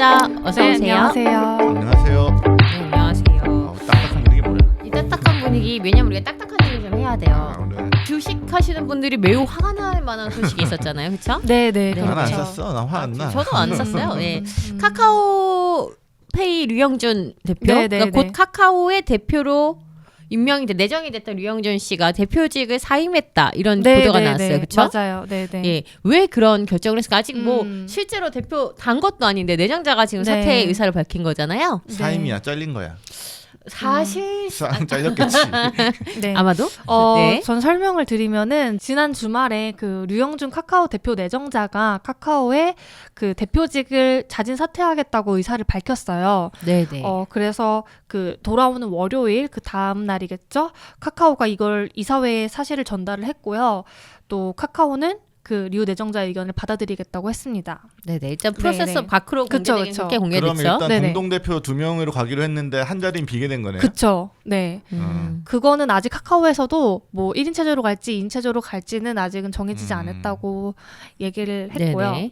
기자 어서 네, 오세요. 안녕하세요. 안녕하세요. 네, 안녕하세요. 딱딱한 분위기 뭐야? 이 딱딱한 분위기 왜냐면 우리가 딱딱한 얘기 좀 해야 돼요. 네. 주식 하시는 분들이 매우 화가 날 만한 소식이 있었잖아요, 그렇죠? 네네. 네. 난 안 그렇죠. 샀어. 난 화 안 나. 저도 안 샀어요. 예. 음. 카카오페이 류영준 대표, 네, 네, 그러니까 곧 네. 카카오의 대표로 내정이 됐던 류영준 씨가 대표직을 사임했다 이런 네, 보도가 네, 나왔어요, 네. 그렇죠? 맞아요. 네네. 예, 왜 그런 결정을 했을까? 아직 뭐 음. 실제로 대표 단 것도 아닌데 내정자가 지금 네. 사퇴의 의사를 밝힌 거잖아요. 사임이야. 잘린 거야. 사실 잘렸겠지. 네. 아마도 네. 네. 전 설명을 드리면은 지난 주말에 그 류영준 카카오 대표 내정자가 카카오의 그 대표직을 자진 사퇴하겠다고 의사를 밝혔어요. 네네. 그래서 그 돌아오는 월요일 그 다음 날이겠죠. 카카오가 이걸 이사회에 사실을 전달을 했고요. 또 카카오는 그 류 내정자 의견을 받아들이겠다고 했습니다. 네네. 일단 프로세서 네네. 밖으로 그쵸, 공개 그쵸. 그럼 공개됐죠. 일단 네네. 공동대표 2명으로 가기로 했는데 한 자리는 비게 된 거네요. 그쵸. 네. 그거는 아직 카카오에서도 뭐 1인 체제로 갈지 2인 체제로 갈지는 아직은 정해지지 않았다고 얘기를 했고요. 네네.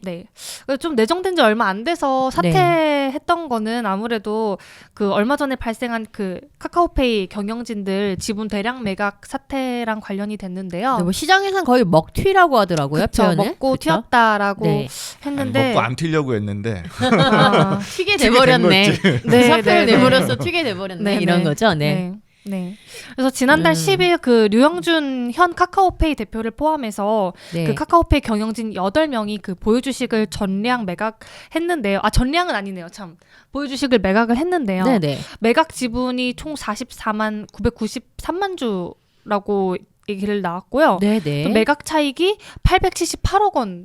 네. 좀 내정된 지 얼마 안 돼서 사퇴했던 거는 아무래도 그 얼마 전에 발생한 그 카카오페이 경영진들 지분 대량 매각 사태랑 관련이 됐는데요. 네, 뭐 시장에서는 거의 먹튀라고 하더라고요. 그쵸, 표현을. 먹고 그쵸? 튀었다라고 네. 했는데 먹고 안 튀려고 했는데 아, 튀게 튀게 돼버렸네. 된 거지. 네, 사표를 네, 네. 내버려서 튀게 돼버렸네. 네, 이런 네. 거죠. 네. 네. 네. 그래서 지난달 10일 그 류영준 현 카카오페이 대표를 포함해서 네. 그 카카오페이 경영진 8명이 그 보유주식을 전량 매각했는데요. 전량은 아니네요. 참. 보유주식을 매각을 했는데요. 네네. 매각 지분이 총 44만 993만 주라고 얘기를 나왔고요. 네네. 또 매각 차익이 878억 원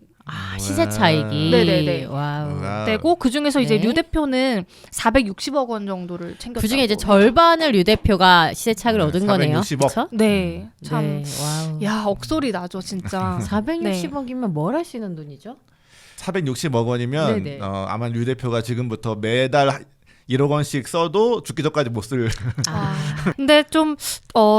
시세 차익이. 네네네. 와우. 되고 그 중에서 이제 네. 류 대표는 460억 원 정도를 챙겼다고. 그 중에 이제 절반을 류 대표가 시세 차익을 네, 얻은 거네요. 460억. 그쵸? 네. 참. 네. 와우. 야, 억소리 나죠, 진짜. 460억이면 뭘 할 수 있는 돈이죠? 460억 원이면 네네. 아마 류 대표가 지금부터 매달 1억 원씩 써도 죽기 전까지 못 쓸. 근데 좀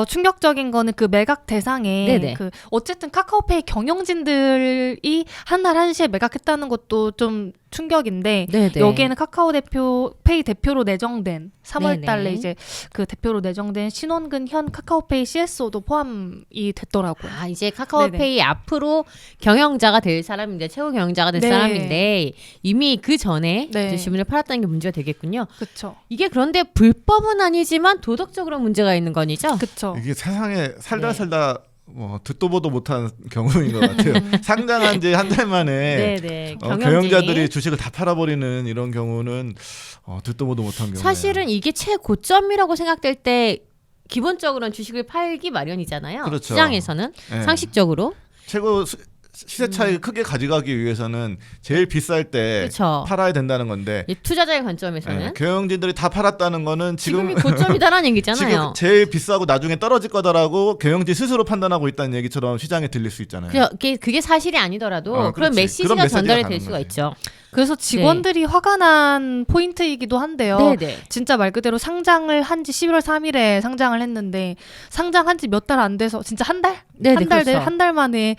충격적인 거는 그 매각 대상에 네네. 그 어쨌든 카카오페이 경영진들이 한 날 한시에 매각했다는 것도 좀 충격인데 네네. 여기에는 카카오페이 대표로 내정된 3월 네네. 달에 이제 그 대표로 내정된 신원근 현 카카오페이 CSO도 포함이 됐더라고요. 이제 카카오페이 앞으로 경영자가 될 사람인데 최고 경영자가 될 네. 사람인데 이미 그 전에 네. 이제 지분을 팔았다는 게 문제가 되겠군요. 그쵸. 이게 그런데 불법은 아니지만 도덕적으로 문제가 있는 건이죠. 그쵸. 이게 세상에 살다 네. 살다 듣도 보도 못한 경우인 것 같아요. 상장한 지 한 달 만에 네네. 경영자들이 주식을 다 팔아버리는 이런 경우는 듣도 보도 못한 경우예요. 사실은 이게 최고점이라고 생각될 때 기본적으로는 주식을 팔기 마련이잖아요. 그렇죠. 시장에서는 네. 상식적으로. 최고 시세 차익 크게 가져가기 위해서는 제일 비쌀 때 그렇죠. 팔아야 된다는 건데 이 투자자의 관점에서는 경영진들이 다 팔았다는 거는 지금이 지금 고점이다라는 얘기잖아요. 지금 제일 비싸고 나중에 떨어질 거다라고 경영진 스스로 판단하고 있다는 얘기처럼 시장에 들릴 수 있잖아요. 그게 사실이 아니더라도 그런 그렇지. 메시지가 그런 메시지가 전달이 될 가는 수가 거지. 있죠. 그래서 직원들이 화가 난 포인트이기도 한데요. 네네. 진짜 말 그대로 상장을 한 지 11월 3일에 상장을 했는데 상장한 지 몇 달 안 돼서 진짜 한 달? 네네, 한 달 그렇죠. 한 달 만에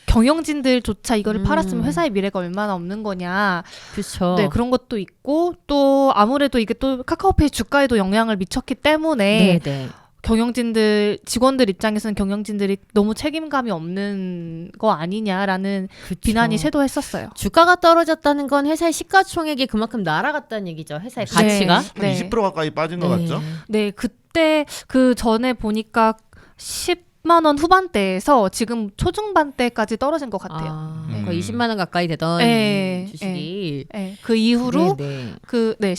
경영진들조차 이거를 음. 팔았으면 회사의 미래가 얼마나 없는 거냐. 그렇죠. 네, 그런 것도 있고 또 아무래도 이게 또 카카오페이 주가에도 영향을 미쳤기 때문에 네네. 직원들 입장에서는 경영진들이 너무 책임감이 없는 거 아니냐라는 그쵸. 비난이 쇄도했었어요. 주가가 떨어졌다는 건 회사의 시가총액이 그만큼 날아갔다는 얘기죠. 회사의 네. 가치가. 한 네. 20% 가까이 빠진 것 같죠? 네, 그때 그 전에 보니까 10만 원 후반대에서 지금 초중반대까지 떨어진 것 같아요. 거의 20만 원 가까이 되던 네, 주식이. 네, 그 이후로 네네.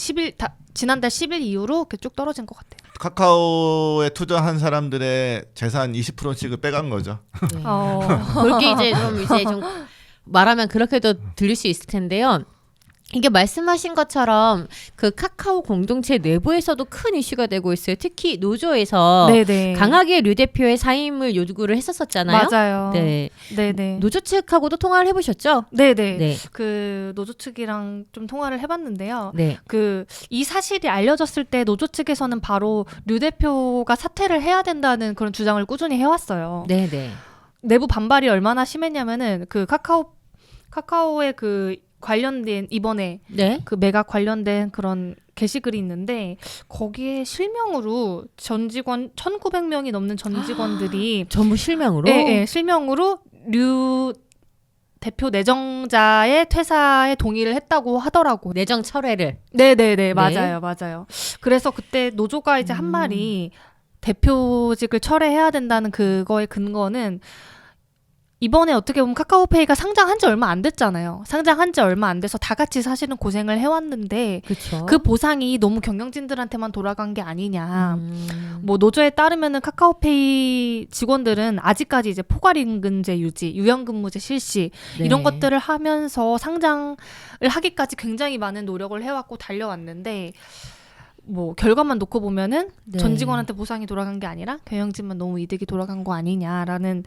지난달 10일 이후로 이렇게 쭉 떨어진 것 같아요. 카카오에 투자한 사람들의 재산 20%씩을 빼간 거죠. 네. 그렇게 이제 좀 말하면 그렇게도 들릴 수 있을 텐데요. 이게 말씀하신 것처럼 그 카카오 공동체 내부에서도 큰 이슈가 되고 있어요. 특히 노조에서 네네. 강하게 류 대표의 사임을 요구를 했었잖아요. 맞아요. 네. 네네. 노조 측하고도 통화를 해보셨죠? 네네. 네. 그 노조 측이랑 좀 통화를 해봤는데요. 네. 그 이 사실이 알려졌을 때 노조 측에서는 바로 류 대표가 사퇴를 해야 된다는 그런 주장을 꾸준히 해왔어요. 네네. 내부 반발이 얼마나 심했냐면은 그 카카오의 그 관련된 이번에 네. 그 매각 관련된 그런 게시글이 있는데 거기에 실명으로 전 직원 1,900명이 넘는 전 직원들이 전부 실명으로. 예, 실명으로 류 대표 내정자의 퇴사에 동의를 했다고 하더라고. 내정 철회를. 네네네, 맞아요. 그래서 그때 노조가 이제 한 말이 대표직을 철회해야 된다는 그거의 근거는 이번에 어떻게 보면 카카오페이가 상장한 지 얼마 안 됐잖아요. 상장한 지 얼마 안 돼서 다 같이 사실은 고생을 해왔는데 그쵸. 그 보상이 너무 경영진들한테만 돌아간 게 아니냐. 뭐 노조에 따르면은 카카오페이 직원들은 아직까지 이제 포괄임금제 유지, 유연근무제 실시 네. 이런 것들을 하면서 상장을 하기까지 굉장히 많은 노력을 해왔고 달려왔는데 뭐 결과만 놓고 보면은 네. 전 직원한테 보상이 돌아간 게 아니라 경영진만 너무 이득이 돌아간 거 아니냐라는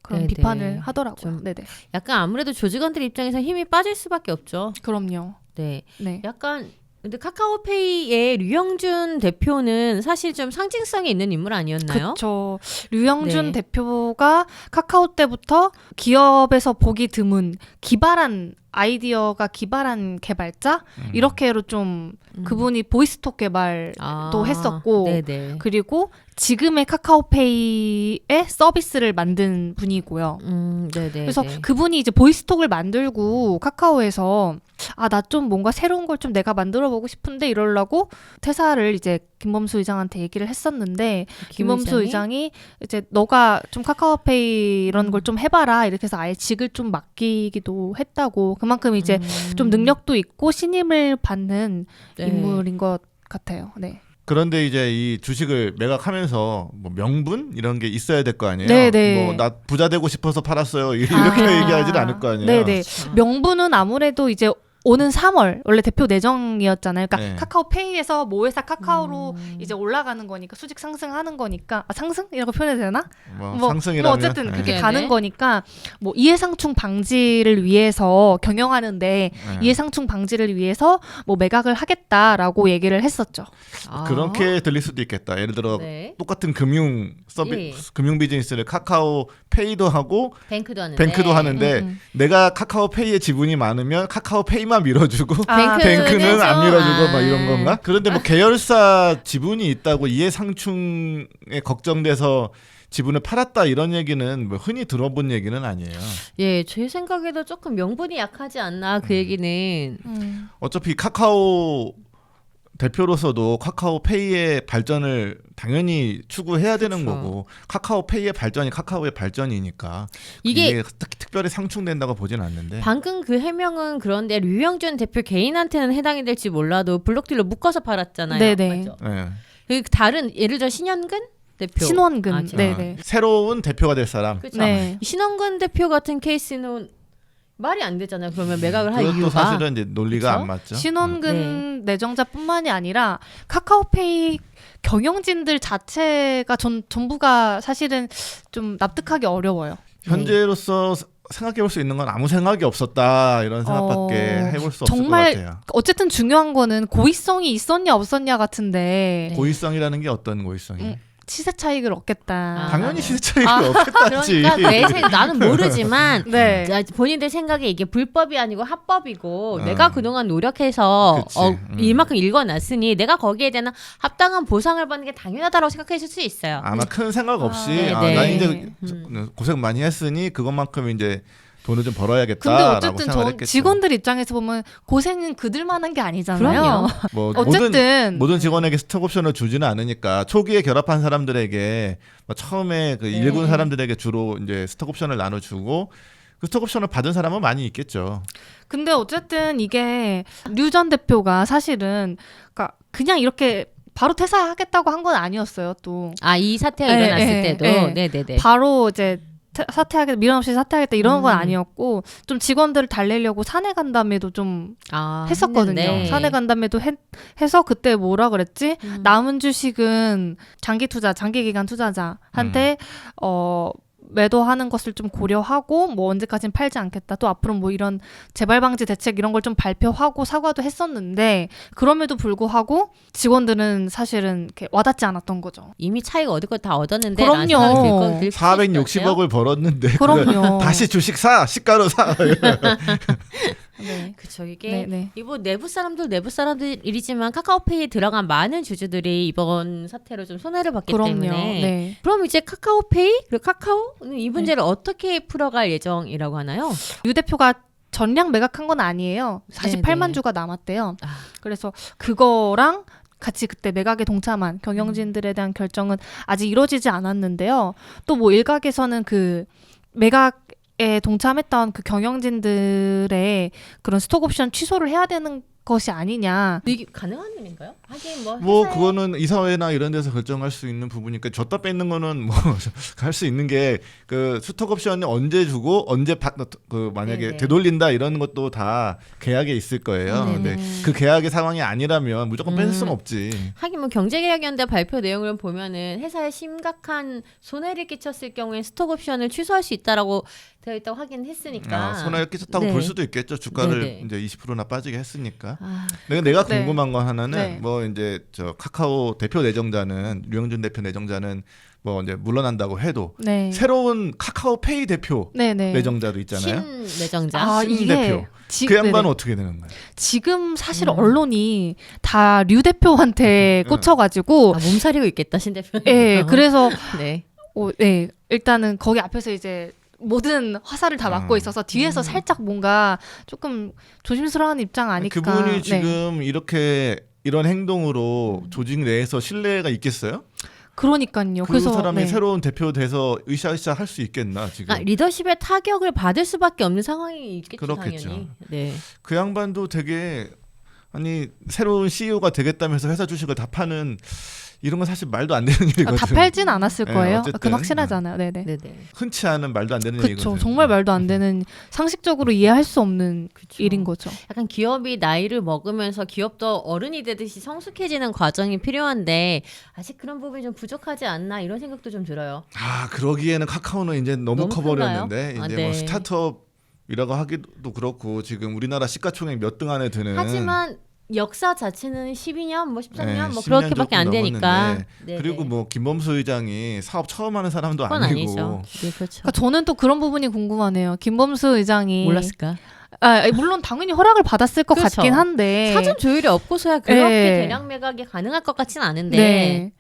그런 네네. 비판을 하더라고요. 좀 네네. 약간 아무래도 조직원들 입장에서 힘이 빠질 수밖에 없죠. 그럼요. 네. 네. 약간 근데 카카오페이의 류영준 대표는 사실 좀 상징성이 있는 인물 아니었나요? 그렇죠. 류영준 네. 대표가 카카오 때부터 기업에서 보기 드문 기발한 아이디어가 기발한 개발자 이렇게로 좀 그분이 보이스톡 개발도 했었고 네네. 그리고 지금의 카카오페이의 서비스를 만든 분이고요. 네네. 그래서 그분이 이제 보이스톡을 만들고 카카오에서 나 좀 뭔가 새로운 걸 좀 내가 만들어 보고 싶은데 이러려고 퇴사를 이제 김범수 의장한테 얘기를 했었는데 김범수 의장이 이제 너가 좀 카카오페이 이런 걸 좀 해봐라 이렇게 해서 아예 직을 좀 맡기기도 했다고 그만큼 이제 좀 능력도 있고 신임을 받는 네. 인물인 것 같아요. 네. 그런데 이제 이 주식을 매각하면서 뭐 명분 이런 게 있어야 될 거 아니에요. 네네. 뭐 나 부자 되고 싶어서 팔았어요. 이렇게 얘기하지는 않을 거 아니에요. 네네. 명분은 아무래도 이제 오는 3월 원래 대표 내정이었잖아요. 그러니까 네. 카카오페이에서 모회사 카카오로 이제 올라가는 거니까 수직 상승하는 거니까 상승 이라고 표현해도 되나? 뭐 상승이라면 어쨌든 그렇게 네. 가는 네네. 거니까 뭐 이해상충 방지를 위해서 경영하는데 이해상충 방지를 위해서 뭐 매각을 하겠다라고 얘기를 했었죠. 그렇게 들릴 수도 있겠다. 예를 들어 네. 똑같은 금융 예. 금융 비즈니스를 카카오페이도 하고 뱅크도 하는데. 뱅크도 하는데 내가 카카오페이에 지분이 많으면 카카오페이만 밀어주고 뱅크는 안 밀어주고 막 이런 건가? 그런데 뭐 계열사 지분이 있다고 이해상충에 걱정돼서 지분을 팔았다 이런 얘기는 뭐 흔히 들어본 얘기는 아니에요. 예, 제 생각에도 조금 명분이 약하지 않나 그 얘기는. 어차피 카카오 대표로서도 카카오페이의 발전을 당연히 추구해야 되는 그쵸. 거고 카카오페이의 발전이 카카오의 발전이니까 이게 특별히 상충된다고 보진 않는데 방금 그 해명은 그런데 류영준 대표 개인한테는 해당이 될지 몰라도 블록딜로 묶어서 팔았잖아요. 네네. 맞죠? 네. 그 다른 예를 들어 신현근 대표. 신원근. 제- 네네. 새로운 대표가 될 사람 그렇죠. 네. 신원근 대표 같은 케이스는 말이 안 되잖아요. 그러면 매각을 할 그것도 이유가. 사실은 이제 논리가 그쵸? 안 맞죠. 신원근 내정자뿐만이 아니라 카카오페이 경영진들 자체가 전부가 사실은 좀 납득하기 어려워요. 현재로서 생각해볼 수 있는 건 아무 생각이 없었다 이런 생각밖에 해볼 수 없을 정말 것 같아요. 어쨌든 중요한 거는 고의성이 있었냐 없었냐 같은데 네. 고의성이라는 게 어떤 고의성이? 시세 차익을 얻겠다. 당연히 시세 차익이 없겠다지. 그러니까 나는 모르지만 네. 본인들 생각에 이게 불법이 아니고 합법이고 어. 내가 그동안 노력해서 그치. 이만큼 읽어놨으니 내가 거기에 대한 합당한 보상을 받는 게 당연하다고 생각하실 수 있어요. 아마 큰 생각 없이 네, 아, 네. 나 이제 고생 많이 했으니 그것만큼 이제 돈을 좀 근데 벌어야겠다라고 어쨌든 생각을 했겠죠. 직원들 입장에서 보면 고생은 그들만한 게 아니잖아요. 그럼요. 뭐 어쨌든 모든 직원에게 스톡옵션을 주지는 않으니까 초기에 결합한 사람들에게 뭐 처음에 그 네. 일군 사람들에게 주로 이제 스톡옵션을 나눠주고 그 스톡옵션을 받은 사람은 많이 있겠죠. 근데 어쨌든 이게 류 전 대표가 사실은 그러니까 그냥 이렇게 바로 퇴사하겠다고 한 건 아니었어요. 또 이 사태가 네, 일어났을 네, 때도 네. 네네네. 바로 이제 사퇴하겠다 미련 없이 사퇴하겠다 이런 건 아니었고 좀 직원들을 달래려고 사내 간담회도 좀 했었거든요. 했는데. 사내 간담회도 해서 그때 뭐라 그랬지? 남은 주식은 장기 기간 투자자한테 매도하는 것을 좀 고려하고 뭐 언제까지는 팔지 않겠다. 또 앞으로 뭐 이런 재발 방지 대책 이런 걸 좀 발표하고 사과도 했었는데 그럼에도 불구하고 직원들은 사실은 이렇게 와닿지 않았던 거죠. 이미 차익 얻을 거 다 얻었는데 그럼요. 460억을 벌었는데 그럼요. 다시 주식 사 시가로 사 네. 그쵸. 이게 네. 이거 내부 사람들이지만 카카오페이에 들어간 많은 주주들이 이번 사태로 좀 손해를 봤기 그럼요. 때문에 네. 그럼 이제 카카오페이 그리고 카카오는 이 문제를 어떻게 풀어갈 예정이라고 하나요? 유 대표가 전량 매각한 건 아니에요. 48만 네네. 주가 남았대요. 아. 그래서 그거랑 같이 그때 매각에 동참한 경영진들에 대한 결정은 아직 이루어지지 않았는데요. 또 뭐 일각에서는 그 매각에 동참했던 그 경영진들의 그런 스톡옵션 취소를 해야 되는 것이 아니냐. 이게 가능한 일인가요? 하긴 뭐 뭐 회사에- 그거는 이사회나 이런 데서 결정할 수 있는 부분이니까 줬다 뺏는 거는 뭐 할 수 있는 게 그 스톡 옵션이 언제 주고 언제 그 만약에 네네. 되돌린다 이런 것도 다 계약에 있을 거예요. 네네. 근데 그 계약의 상황이 아니라면 무조건 뺄 수는 없지. 하긴 뭐 경제계약연대 발표 내용을 보면은 회사에 심각한 손해를 끼쳤을 경우에 스톡옵션을 취소할 수 있다라고 되어 있다고 하긴 했으니까. 손해를 끼쳤다고 네. 볼 수도 있겠죠. 주가를 네네. 이제 20%나 빠지게 했으니까. 아, 내가 네. 궁금한 거 하나는 네. 뭐 이제 저 카카오 대표 내정자는 류영준 대표 내정자는 뭐 이제 물러난다고 해도 네. 새로운 카카오페이 대표 네네. 내정자도 있잖아요. 신내정자. 아, 신 이게 대표. 그 양반은 어떻게 되는 거예요? 지금 사실 언론이 다 류 대표한테 꽂혀가지고 아, 몸살이고 있겠다 신 대표님. 예, 그래서 네. 네, 일단은 거기 앞에서 이제 모든 화살을 다 막고 있어서 뒤에서 살짝 뭔가 조금 조심스러운 입장 아닐까. 그분이 네. 지금 이렇게 이런 행동으로 조직 내에서 신뢰가 있겠어요? 그러니까요. 그 그래서 사람이 네. 새로운 대표 돼서 으쌰으쌰 할 수 있겠나 지금? 아, 리더십의 타격을 받을 수밖에 없는 상황이 있겠죠, 그렇겠죠. 당연히. 네. 그 양반도 되게 아니 새로운 CEO가 되겠다면서 회사 주식을 다 파는 이런 건 사실 말도 안 되는 일이거든요. 다 팔진 않았을 네, 거예요. 어쨌든. 그건 확실하잖아요. 네네. 네네. 흔치 않은 말도 안 되는 그렇죠. 얘기거든요. 정말 말도 안 되는 상식적으로 이해할 수 없는 그쵸. 일인 거죠. 약간 기업이 나이를 먹으면서 기업도 어른이 되듯이 성숙해지는 과정이 필요한데 아직 그런 부분이 좀 부족하지 않나 이런 생각도 좀 들어요. 아 그러기에는 카카오는 이제 너무 너무 커버렸는데 큰가요? 이제 아, 네. 뭐 스타트업이라고 하기도 그렇고 지금 우리나라 시가총액 몇 등 안에 드는 하지만 역사 자체는 12년, 뭐 13년, 네, 뭐 10년 그렇게밖에 안 조금 되니까. 넘었는데 네네. 그리고 뭐 김범수 의장이 사업 처음 하는 사람도 그건 아니고 아니죠. 네, 그렇죠. 그러니까 저는 또 그런 부분이 궁금하네요. 김범수 의장이 몰랐을까? 물론 당연히 허락을 받았을 것 그렇죠. 같긴 한데 사전 조율이 없고서야 그렇게 네. 대량 매각이 가능할 것 같지는 않은데. 네.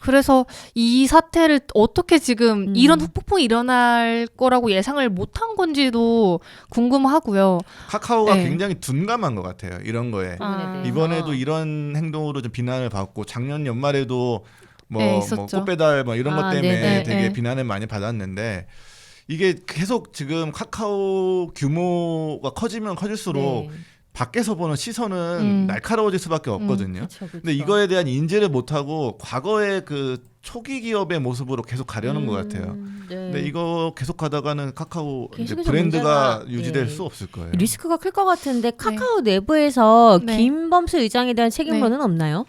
그래서 이 사태를 어떻게 지금 이런 후폭풍이 일어날 거라고 예상을 못한 건지도 궁금하고요. 카카오가 네. 굉장히 둔감한 것 같아요. 이런 거에 부분에 대해서. 이번에도 이런 행동으로 좀 비난을 받고 작년 연말에도 네, 뭐 있었죠. 꽃배달 뭐 이런 것 때문에 네네. 되게 네. 비난을 많이 받았는데 이게 계속 지금 카카오 규모가 커지면 커질수록 네. 밖에서 보는 시선은 날카로워질 수밖에 없거든요. 그쵸, 그쵸. 근데 이거에 대한 인지를 못하고 과거의 그 초기 기업의 모습으로 계속 가려는 것 같아요. 네. 근데 이거 계속 가다가는 카카오 이제 계속해서 브랜드가 문제가- 유지될 예. 수 없을 거예요. 리스크가 클 것 같은데 카카오 내부에서 네. 김범수 의장에 대한 책임론은 없나요?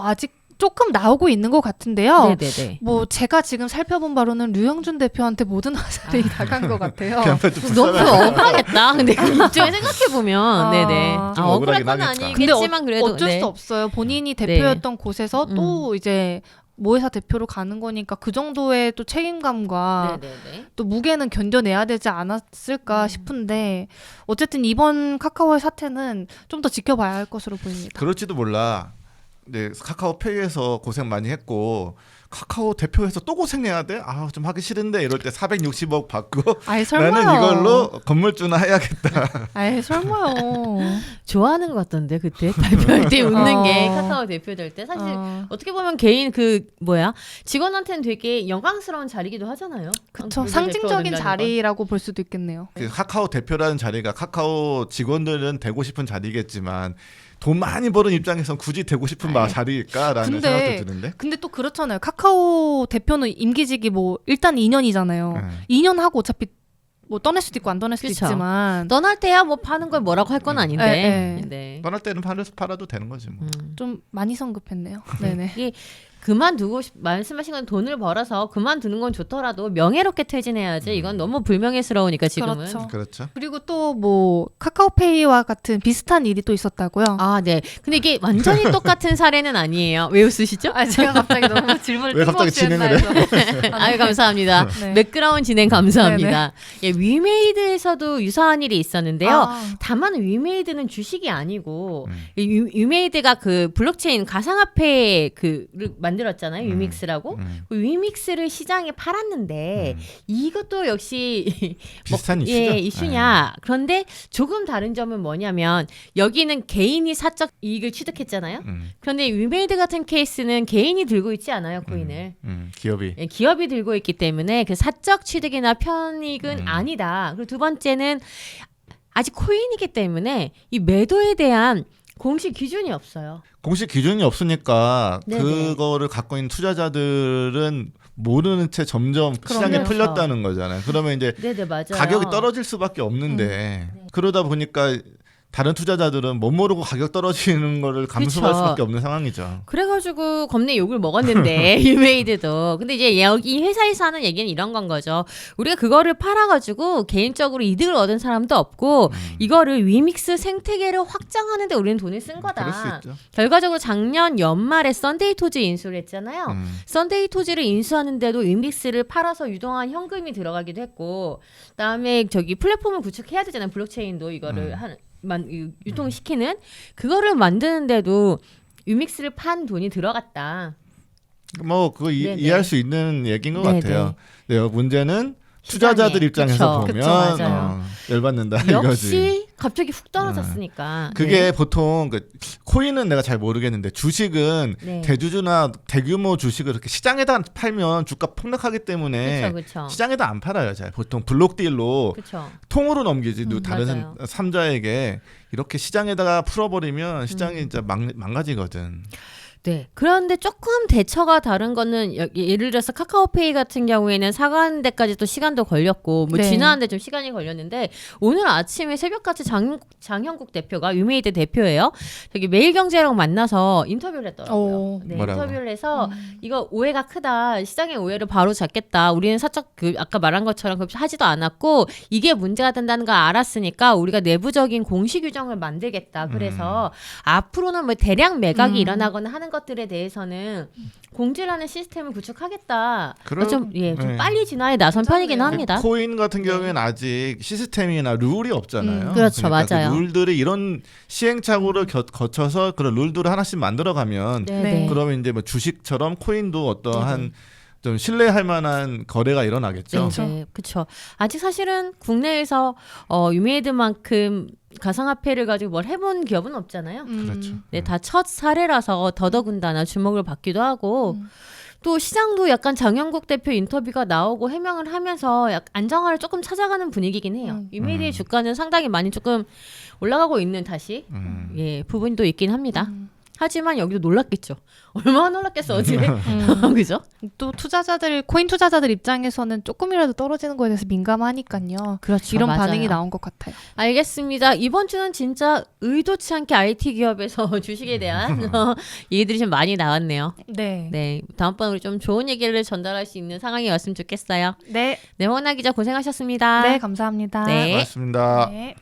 아직 조금 나오고 있는 것 같은데요. 네네네. 뭐 제가 지금 살펴본 바로는 류영준 대표한테 모든 화살이 나간 것 같아요. 그 양반 좀 너무 불쌍하다. 억울하겠다. 근데 그 입장에 생각해 보면, 네네. 좀 억울할 억울하긴 건 하겠다. 아니겠지만 그래도 어쩔 네. 수 없어요. 본인이 대표였던 곳에서 음. 또 이제 모회사 대표로 가는 거니까 그 정도의 또 책임감과 네네네. 또 무게는 견뎌내야 되지 않았을까 싶은데 어쨌든 이번 카카오의 사태는 좀 더 지켜봐야 할 것으로 보입니다. 그럴지도 몰라. 네, 카카오페이에서 고생 많이 했고 카카오 대표에서 또 고생해야 돼? 아, 좀 하기 싫은데 이럴 때 460억 받고 아예 설마요. 나는 이걸로 건물주나 해야겠다. 아예 설마요. 좋아하는 것 같던데 그때 발표할 때 웃는 어. 게 카카오 대표될 때 사실 어떻게 보면 개인 그 뭐야 직원한테는 되게 영광스러운 자리기도 하잖아요. 그쵸. 대표가 상징적인 된다는 자리라고 볼 수도 있겠네요. 그 카카오 대표라는 자리가 카카오 직원들은 되고 싶은 자리겠지만 돈 많이 버는 입장에선 굳이 되고 싶은 자리일까라는 근데- 생각도 드는데. 근데 또 그렇잖아요. 카카오 대표는 임기직이 뭐 일단 2년이잖아요. 네. 2년 하고 어차피 뭐 떠날 수도 있고 안 떠날 수도 그쵸. 있지만 떠날 때야 뭐 파는 걸 뭐라고 할 건 아닌데. 네. 네. 떠날 때는 팔아도 되는 거지 뭐. 음. 좀 많이 성급했네요. 네네. 이게 그만두고 말씀하신 건 돈을 벌어서 그만두는 건 좋더라도 명예롭게 퇴진해야지. 이건 너무 불명예스러우니까 지금은. 그렇죠. 그리고 또 뭐 카카오페이와 같은 비슷한 일이 또 있었다고요? 아, 네. 근데 이게 완전히 똑같은 사례는 아니에요. 왜 웃으시죠? 아, 제가 갑자기 너무 질문을 왜 갑자기 뜬금없이 진행을 했나 해서. 아유, 감사합니다. 네. 매끄러운 진행 감사합니다. 예, 위메이드에서도 유사한 일이 있었는데요. 아, 다만 위메이드는 주식이 아니고 위메이드가 그 블록체인 가상화폐 그를 만들었잖아요. 위믹스라고. 그 위믹스를 시장에 팔았는데 이것도 역시 비슷한 이슈죠. 예, 이슈냐. 그런데 조금 다른 점은 뭐냐면 여기는 개인이 사적 이익을 취득했잖아요. 그런데 위메이드 같은 케이스는 개인이 들고 있지 않아요, 코인을. 기업이. 예, 기업이 들고 있기 때문에 그 사적 취득이나 편익은 아니다. 그리고 두 번째는 아직 코인이기 때문에 이 매도에 대한 공식 기준이 없어요. 공식 기준이 없으니까 네네. 그거를 갖고 있는 투자자들은 모르는 채 점점 시장에 그렇죠. 풀렸다는 거잖아요. 그러면 이제 네네, 맞아요. 가격이 떨어질 수밖에 없는데 그러다 보니까 다른 투자자들은 못 모르고 가격 떨어지는 거를 감수할 그쵸. 수밖에 없는 상황이죠. 그래가지고 겁내 욕을 먹었는데 유메이드도. 근데 이제 여기 회사에서 하는 얘기는 이런 건 거죠. 우리가 그거를 팔아가지고 개인적으로 이득을 얻은 사람도 없고 이거를 위믹스 생태계를 확장하는데 우리는 돈을 쓴 그럴 수 거다. 있죠. 결과적으로 작년 연말에 썬데이 토지 인수를 했잖아요. 썬데이 토지를 인수하는데도 위믹스를 팔아서 유동한 현금이 들어가기도 했고, 그다음에 저기 플랫폼을 구축해야 되잖아요. 블록체인도 이거를 유통시키는 그거를 만드는데도 위믹스를 판 돈이 들어갔다. 뭐 그거 네네. 이해할 수 있는 얘기인 것 네네. 같아요. 네, 문제는 투자자들 시장에. 입장에서 그쵸. 보면 그쵸, 맞아요. 열받는다 이거지. 역시 갑자기 훅 떨어졌으니까. 그게 네. 보통 그 코인은 내가 잘 모르겠는데 주식은 네. 대주주나 대규모 주식을 이렇게 시장에다 팔면 주가 폭락하기 때문에 그렇죠. 시장에다 안 팔아요. 잘 보통 블록딜로 그렇죠. 통으로 넘기지 다른 맞아요. 삼자에게 이렇게 시장에다가 풀어버리면 시장이 진짜 망가지거든. 네. 그런데 조금 대처가 다른 거는 예를 들어서 카카오페이 같은 경우에는 사과하는 데까지 또 시간도 걸렸고 뭐 네. 진화하는데 좀 시간이 걸렸는데 오늘 아침에 새벽같이 장형국 대표가 유메이드 대표예요. 저기 매일경제랑 만나서 인터뷰를 했더라고요. 오. 네, 뭐라고? 인터뷰를 해서 이거 오해가 크다. 시장의 오해를 바로 잡겠다. 우리는 사적 그 아까 말한 것처럼 그렇게 하지도 않았고 이게 문제가 된다는 걸 알았으니까 우리가 내부적인 공시 규정을 만들겠다. 그래서 앞으로는 뭐 대량 매각이 일어나거나 하는 것들에 대해서는 공지라는 시스템을 구축하겠다. 그럼- 좀 네. 빨리 진화에 나선 편이긴 합니다. 코인 같은 경우에는 아직 시스템이나 룰이 없잖아요. 그렇죠, 그러니까 맞아요. 그 룰들이 이런 시행착오를 거쳐서 그런 룰들을 하나씩 만들어가면 네. 그러면 이제 뭐 주식처럼 코인도 어떠한 좀 신뢰할 만한 거래가 일어나겠죠. 네, 그렇죠. 아직 사실은 국내에서 유메이드만큼 가상화폐를 가지고 뭘 해본 기업은 없잖아요. 그렇죠. 네, 다 첫 사례라서 더더군다나 주목을 받기도 하고 또 시장도 약간 장영국 대표 인터뷰가 나오고 해명을 하면서 약간 안정화를 조금 찾아가는 분위기긴 해요. 유메이드의 주가는 상당히 많이 조금 올라가고 있는 다시 예 부분도 있긴 합니다. 하지만 여기도 놀랐겠죠. 얼마나 놀랐겠어 어제. 그죠? 또 코인 투자자들 입장에서는 조금이라도 떨어지는 거에 대해서 민감하니까요. 그렇죠. 이런 맞아요. 반응이 나온 것 같아요. 알겠습니다. 이번 주는 진짜 의도치 않게 IT 기업에서 주식에 대한 얘기들이 좀 많이 나왔네요. 네. 네, 다음번 우리 좀 좋은 얘기를 전달할 수 있는 상황이었으면 좋겠어요. 네. 네, 홍나 기자 고생하셨습니다. 네, 감사합니다. 네. 고맙습니다. 네.